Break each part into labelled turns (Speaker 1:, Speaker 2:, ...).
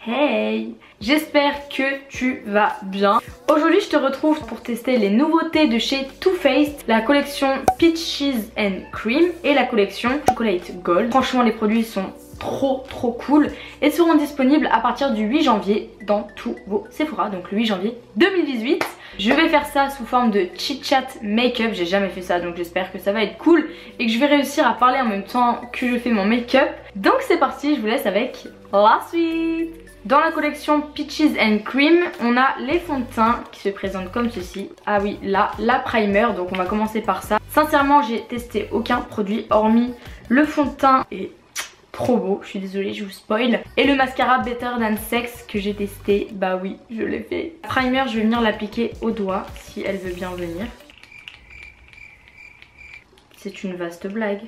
Speaker 1: Hey, j'espère que tu vas bien. Aujourd'hui je te retrouve pour tester les nouveautés de chez Too Faced, la collection Peaches and Cream et la collection Chocolate Gold. Franchement les produits sont trop cool et seront disponibles à partir du 8 janvier dans tous vos Sephora, donc le 8 janvier 2018. Je vais faire ça sous forme de chit chat make-up, j'ai jamais fait ça donc j'espère que ça va être cool et que je vais réussir à parler en même temps que je fais mon make-up. Donc c'est parti, je vous laisse avec la suite. Dans la collection Peaches and Cream, on a les fonds de teint qui se présentent comme ceci. Ah oui, là, la primer, donc on va commencer par ça. Sincèrement, j'ai testé aucun produit hormis le fond de teint et trop beau, je suis désolée, je vous spoil. Et le mascara Better Than Sex que j'ai testé, bah oui, je l'ai fait. Primer, je vais venir l'appliquer au doigt si elle veut bien venir. C'est une vaste blague.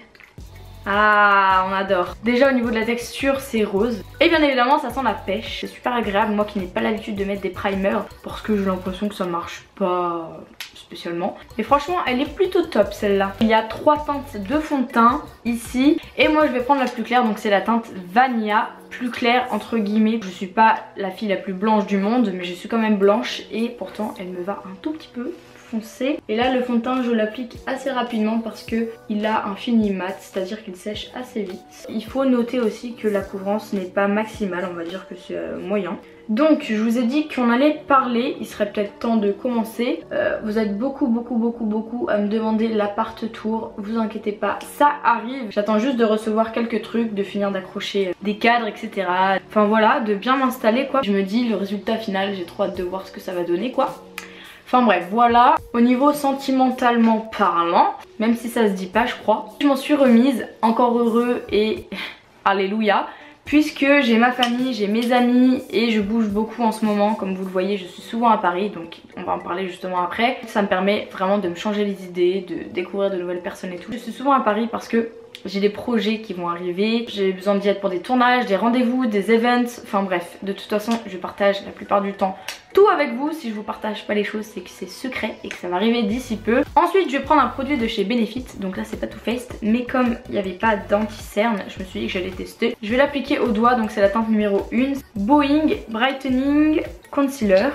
Speaker 1: Ah, on adore. Déjà au niveau de la texture, c'est rose. Et bien évidemment, ça sent la pêche. C'est super agréable, moi qui n'ai pas l'habitude de mettre des primers parce que j'ai l'impression que ça marche pas spécialement. Mais franchement, elle est plutôt top celle-là. Il y a 3 teintes de fond de teint ici. Et moi, je vais prendre la plus claire, donc c'est la teinte Vanilla. Plus claire entre guillemets. Je suis pas la fille la plus blanche du monde, mais je suis quand même blanche et pourtant elle me va un tout petit peu foncé. Et là le fond de teint je l'applique assez rapidement parce que il a un fini mat, c'est à dire qu'il sèche assez vite. Il faut noter aussi que la couvrance n'est pas maximale, on va dire que c'est moyen. Donc je vous ai dit qu'on allait parler, il serait peut-être temps de commencer. Vous êtes beaucoup à me demander l'appart tour, vous inquiétez pas, ça arrive. J'attends juste de recevoir quelques trucs, de finir d'accrocher des cadres etc. Enfin voilà, de bien m'installer quoi. Je me dis le résultat final, j'ai trop hâte de voir ce que ça va donner quoi. Enfin bref, voilà. Au niveau sentimentalement parlant, même si ça se dit pas je crois, je m'en suis remise, encore heureux et alléluia. Puisque j'ai ma famille, j'ai mes amis et je bouge beaucoup en ce moment. Comme vous le voyez, je suis souvent à Paris, donc on va en parler justement après. Ça me permet vraiment de me changer les idées, de découvrir de nouvelles personnes et tout. Je suis souvent à Paris parce que j'ai des projets qui vont arriver, j'ai besoin d'y être pour des tournages, des rendez-vous, des events, enfin bref, de toute façon je partage la plupart du temps tout avec vous. Si je vous partage pas les choses, c'est que c'est secret et que ça va arriver d'ici peu. Ensuite je vais prendre un produit de chez Benefit, donc là c'est pas Too Faced, mais comme il n'y avait pas d'anti-cerne, je me suis dit que j'allais tester. Je vais l'appliquer au doigt, donc c'est la teinte numéro 1, Bowing Brightening Concealer.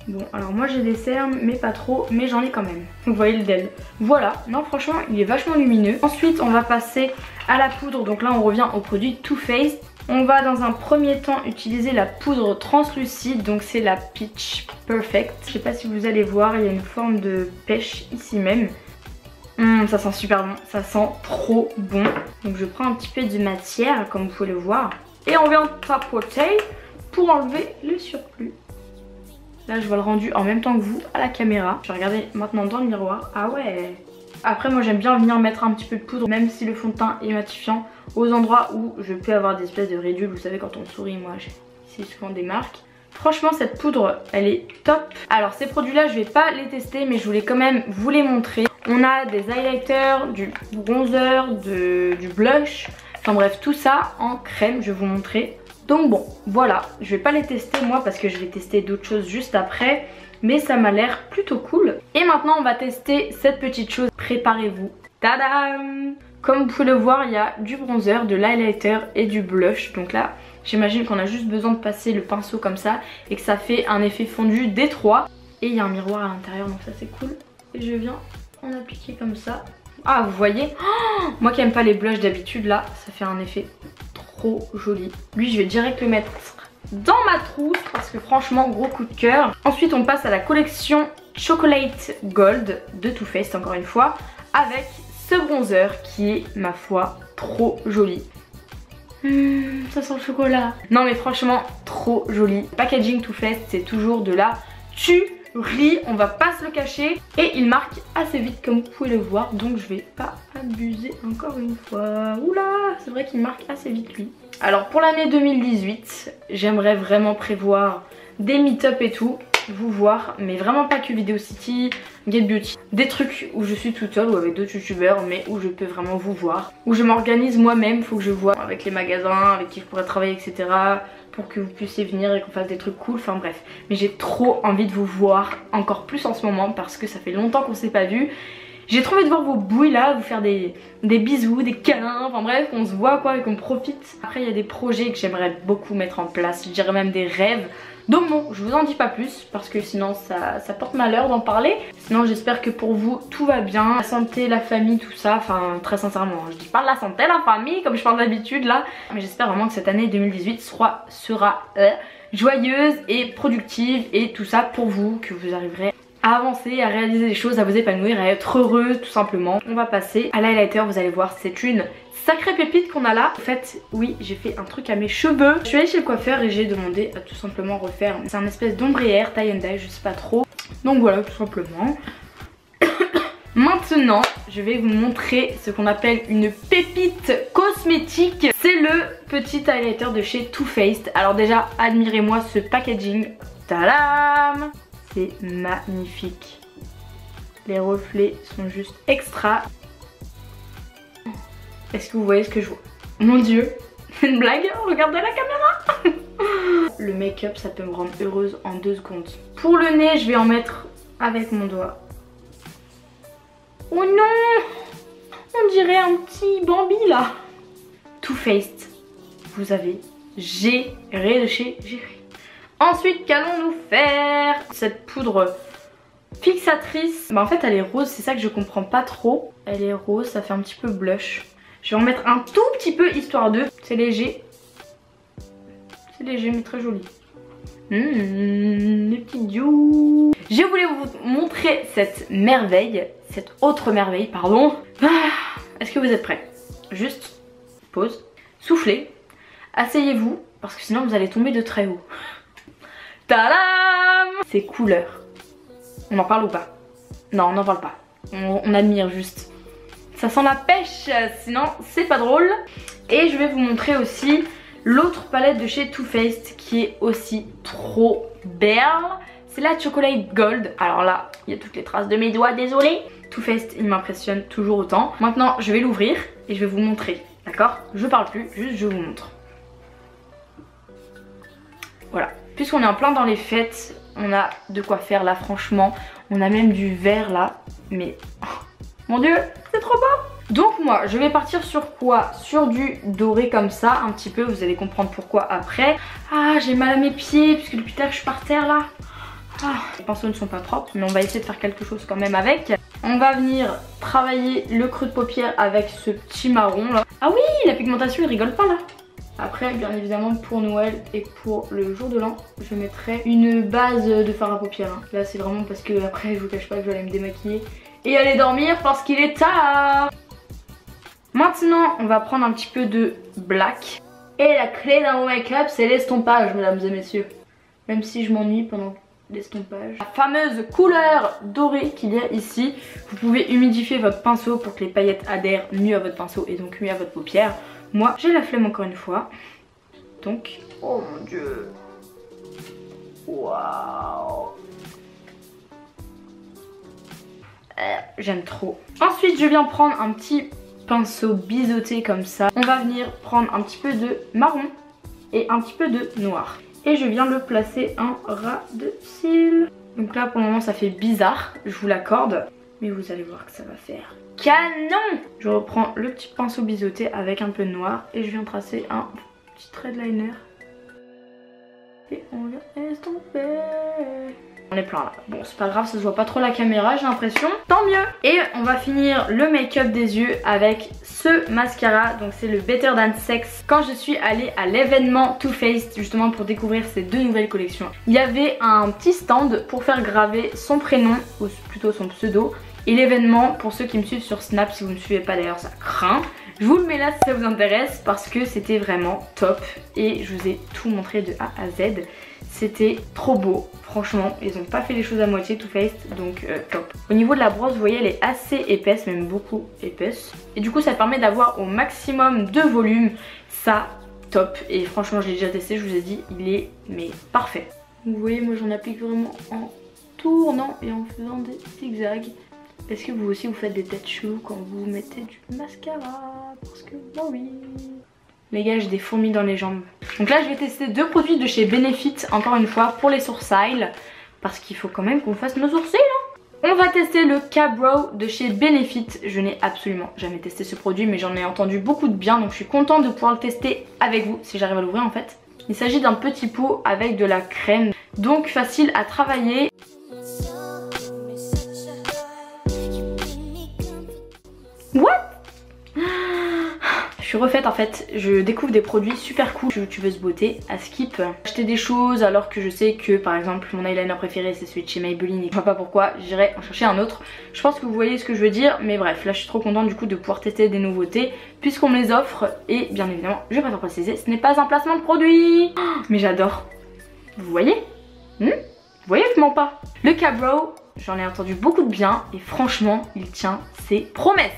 Speaker 1: Bon alors moi j'ai des cernes mais pas trop, mais j'en ai quand même. Vous voyez le del. Voilà, non franchement il est vachement lumineux. Ensuite on va passer à la poudre, donc là on revient au produit Too Faced. On va dans un premier temps utiliser la poudre translucide, donc c'est la Peach Perfect. Je sais pas si vous allez voir, il y a une forme de pêche ici même. Ça sent super bon, ça sent trop bon. Donc je prends un petit peu de matière comme vous pouvez le voir. Et on vient tapoter pour enlever le surplus. Là je vois le rendu en même temps que vous à la caméra. Je vais regarder maintenant dans le miroir. Ah ouais. Après moi j'aime bien venir mettre un petit peu de poudre, même si le fond de teint est matifiant, aux endroits où je peux avoir des espèces de ridules. Vous savez quand on sourit, moi j'ai souvent des marques. Franchement cette poudre elle est top. Alors ces produits là je vais pas les tester, mais je voulais quand même vous les montrer. On a des highlighters, du bronzer, du blush, enfin bref tout ça en crème, je vais vous montrer. Donc bon, voilà, je vais pas les tester moi parce que je vais tester d'autres choses juste après. Mais ça m'a l'air plutôt cool. Et maintenant on va tester cette petite chose, préparez-vous. Tadam! Comme vous pouvez le voir, il y a du bronzer, de l'highlighter et du blush. Donc là, j'imagine qu'on a juste besoin de passer le pinceau comme ça et que ça fait un effet fondu des trois. Et il y a un miroir à l'intérieur, donc ça c'est cool. Et je viens en appliquer comme ça. Ah vous voyez, oh, moi qui aime pas les blushs d'habitude, là ça fait un effet trop joli. Lui je vais direct le mettre dans ma trousse parce que franchement gros coup de cœur. Ensuite on passe à la collection Chocolate Gold de Too Faced encore une fois, avec ce bronzer qui est ma foi trop joli. Ça sent le chocolat. Non mais franchement trop joli. Packaging Too Faced c'est toujours de la tuerie, on va pas se le cacher. Et il marque assez vite comme vous pouvez le voir, donc je vais pas abuser encore une fois. Oula, c'est vrai qu'il marque assez vite lui. Alors pour l'année 2018, j'aimerais vraiment prévoir des meet-up et tout, vous voir, mais vraiment pas que Video City, Get Beauty. Des trucs où je suis toute seule ou avec d'autres youtubeurs, mais où je peux vraiment vous voir. Où je m'organise moi-même, faut que je vois avec les magasins, avec qui je pourrais travailler, etc. Pour que vous puissiez venir et qu'on fasse des trucs cool, enfin bref. Mais j'ai trop envie de vous voir encore plus en ce moment parce que ça fait longtemps qu'on s'est pas vu. J'ai trop envie de voir vos bouilles là, vous faire des bisous, des câlins, enfin bref, qu'on se voit quoi et qu'on profite. Après il y a des projets que j'aimerais beaucoup mettre en place, je dirais même des rêves. Donc bon, je vous en dis pas plus parce que sinon ça porte malheur d'en parler. Sinon j'espère que pour vous tout va bien, la santé, la famille, tout ça, enfin très sincèrement, je dis pas de la santé, la famille comme je parle d'habitude là. Mais j'espère vraiment que cette année 2018 sera joyeuse et productive et tout ça pour vous, que vous arriverez à avancer, à réaliser des choses, à vous épanouir, à être heureuse tout simplement. On va passer à l'highlighter, vous allez voir, c'est une sacrée pépite qu'on a là. En fait, oui, j'ai fait un truc à mes cheveux. Je suis allée chez le coiffeur et j'ai demandé à tout simplement refaire. C'est un espèce d'ombrière, tie and dye, je sais pas trop. Donc voilà, tout simplement. Maintenant, je vais vous montrer ce qu'on appelle une pépite cosmétique. C'est le petit highlighter de chez Too Faced. Alors déjà, admirez-moi ce packaging. Tadam! C'est magnifique. Les reflets sont juste extra. Est-ce que vous voyez ce que je vois? Mon dieu, une blague? Regardez la caméra. Le make-up, ça peut me rendre heureuse en 2 secondes. Pour le nez, je vais en mettre avec mon doigt. Oh non! On dirait un petit Bambi là. Too Faced, vous avez géré de chez Géré. Ensuite, qu'allons-nous faire? Cette poudre fixatrice, bah en fait elle est rose, c'est ça que je comprends pas trop. Elle est rose, ça fait un petit peu blush. Je vais en mettre un tout petit peu histoire de. C'est léger. C'est léger mais très joli. Les petits dieux. Je voulais vous montrer cette merveille, cette autre merveille, pardon. Est-ce que vous êtes prêts? Juste pause, soufflez, asseyez-vous parce que sinon vous allez tomber de très haut. Tadam! Ces couleurs. On en parle ou pas? Non, on n'en parle pas. On admire juste. Ça sent la pêche, sinon c'est pas drôle. Et je vais vous montrer aussi l'autre palette de chez Too Faced qui est aussi trop belle. C'est la Chocolate Gold. Alors là, il y a toutes les traces de mes doigts, désolé. Too Faced, il m'impressionne toujours autant. Maintenant, je vais l'ouvrir et je vais vous montrer. D'accord? Je parle plus, juste je vous montre. Voilà. Puisqu'on est en plein dans les fêtes, on a de quoi faire là franchement. On a même du vert là. Mais oh, mon dieu, c'est trop beau. Donc moi je vais partir sur quoi? Sur du doré comme ça un petit peu. Vous allez comprendre pourquoi après. Ah, j'ai mal à mes pieds puisque depuis tard je suis par terre là. Ah, les pinceaux ne sont pas propres mais on va essayer de faire quelque chose quand même avec. On va venir travailler le creux de paupière avec ce petit marron là. Ah oui, la pigmentation il rigole pas là. Après, bien évidemment, pour Noël et pour le jour de l'an, je mettrai une base de fard à paupières. Là, c'est vraiment parce que après, je vous cache pas que je vais aller me démaquiller et aller dormir parce qu'il est tard. Maintenant, on va prendre un petit peu de black. Et la clé d'un bon make-up, c'est l'estompage, mesdames et messieurs. Même si je m'ennuie pendant l'estompage. La fameuse couleur dorée qu'il y a ici. Vous pouvez humidifier votre pinceau pour que les paillettes adhèrent mieux à votre pinceau et donc mieux à votre paupière. Moi, j'ai la flemme encore une fois. Donc, oh mon dieu. Waouh. J'aime trop. Ensuite, je viens prendre un petit pinceau biseauté comme ça. On va venir prendre un petit peu de marron et un petit peu de noir. Et je viens le placer en ras de cils. Donc là, pour le moment, ça fait bizarre. Je vous l'accorde. Mais vous allez voir que ça va faire canon. Je reprends le petit pinceau biseauté avec un peu de noir et je viens tracer un petit trait de liner. Et on vient estomper. On est plein là. Bon, c'est pas grave, ça se voit pas trop la caméra, j'ai l'impression. Tant mieux. Et on va finir le make-up des yeux avec ce mascara. Donc c'est le Better Than Sex. Quand je suis allée à l'événement Too Faced, justement pour découvrir ces 2 nouvelles collections, il y avait un petit stand pour faire graver son prénom, ou plutôt son pseudo. Et l'événement, pour ceux qui me suivent sur Snap, si vous ne me suivez pas d'ailleurs, ça craint. Je vous le mets là si ça vous intéresse parce que c'était vraiment top. Et je vous ai tout montré de A à Z. C'était trop beau, franchement. Ils n'ont pas fait les choses à moitié, Too Faced, donc top. Au niveau de la brosse, vous voyez, elle est assez épaisse, même beaucoup épaisse. Et du coup, ça permet d'avoir au maximum de volume. Ça, top. Et franchement, je l'ai déjà testé, je vous ai dit, il est mais parfait. Vous voyez, moi j'en applique vraiment en tournant et en faisant des zigzags. Est-ce que vous aussi vous faites des têtes cheloues quand vous mettez du mascara? Parce que moi oui. Les gars, j'ai des fourmis dans les jambes. Donc là je vais tester 2 produits de chez Benefit, encore une fois, pour les sourcils. Parce qu'il faut quand même qu'on fasse nos sourcils hein. On va tester le K-Brow de chez Benefit. Je n'ai absolument jamais testé ce produit mais j'en ai entendu beaucoup de bien, donc je suis contente de pouvoir le tester avec vous si j'arrive à l'ouvrir en fait. Il s'agit d'un petit pot avec de la crème, donc facile à travailler. What? Je suis refaite en fait, je découvre des produits super cool. Tu veux se beauté à skip, acheter des choses alors que je sais que par exemple mon eyeliner préféré c'est celui de chez Maybelline et je vois pas pourquoi j'irai en chercher un autre. Je pense que vous voyez ce que je veux dire, mais bref, là je suis trop contente du coup de pouvoir tester des nouveautés puisqu'on me les offre et bien évidemment je préfère préciser, ce n'est pas un placement de produit. Mais j'adore, vous voyez? Vous voyez, je mens pas. Le K-Brow, j'en ai entendu beaucoup de bien et franchement il tient ses promesses.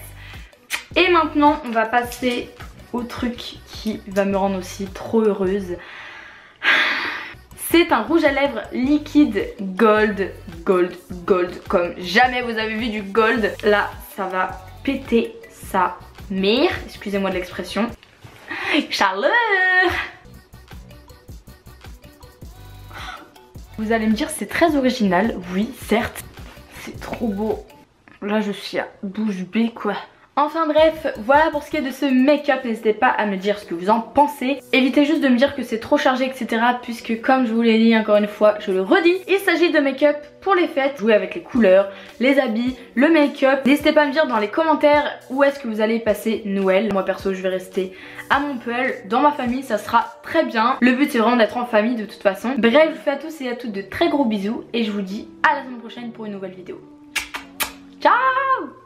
Speaker 1: Et maintenant on va passer au truc qui va me rendre aussi trop heureuse. C'est un rouge à lèvres liquide gold, comme jamais vous avez vu du gold. Là ça va péter sa mère, excusez-moi de l'expression. Chaleur! Vous allez me dire c'est très original, oui certes, c'est trop beau. Là je suis à bouche bée quoi. Enfin bref, voilà pour ce qui est de ce make-up, n'hésitez pas à me dire ce que vous en pensez. Évitez juste de me dire que c'est trop chargé etc. puisque comme je vous l'ai dit encore une fois, je le redis, il s'agit de make-up pour les fêtes. Jouez avec les couleurs, les habits, le make-up. N'hésitez pas à me dire dans les commentaires où est-ce que vous allez passer Noël. Moi perso je vais rester à Montpellier, dans ma famille ça sera très bien. Le but c'est vraiment d'être en famille de toute façon. Bref, je vous fais à tous et à toutes de très gros bisous et je vous dis à la semaine prochaine pour une nouvelle vidéo. Ciao!